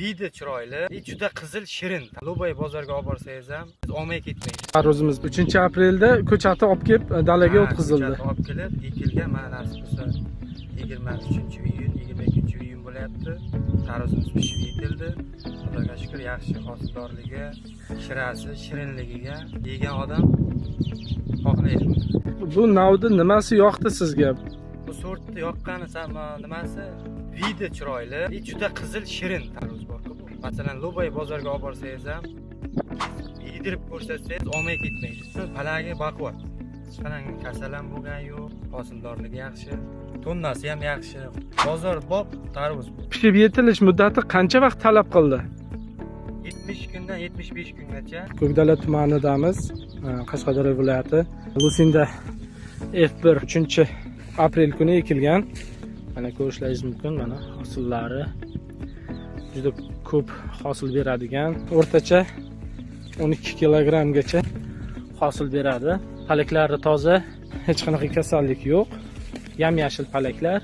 Vidi chiroyli, juda qizil shirin. Lubay bozorga olib borsangiz ham olmay ketmaydi. Tarvuzimiz 3-aprelda ko'chatni olib kelib dalaga o'tkazildi. Ko'chatni olib kelib ekilgan, mana nasib bo'lsa 23-iyun, 22-iyun bo'lyapti. Tarvuzimiz pishib yetildi. Xudoga shukr, yaxshi hosildorligi, shirasi, shirinligiga yegan odam xohlaydi. Bu navda nimasi yoqdi sizga? Bu sortni yoqqani nimasi? Vidi chiroyli, juda qizil shirin tarvuz bor-ku. Masalan, Lubay bozorga olib borsangiz ham yedirib ko'rsatsangiz olmay ketmaydi. Palagi baquvvat. Hech qanday kasal ham bo'lgani yo'q, hosildorligi yaxshi, tonnasi ham yaxshi. Bozor bob tarvuz. Pishib yetilish muddati qancha vaqt talab qildi? 70 kundan 75 kungacha. Ko'kdala tumanidamiz, Qashqadaryo viloyati. Lusinda F1 3-aprel kuni ekilgan. Mana ko'rishlaringiz mumkin, mana hosillari juda ko'p hosil beradigan, o'rtacha 12 kilogramgacha hosil beradi. Palaklari toza, hech qanaqa kasallik yo'q. Yam-yashil palaklar.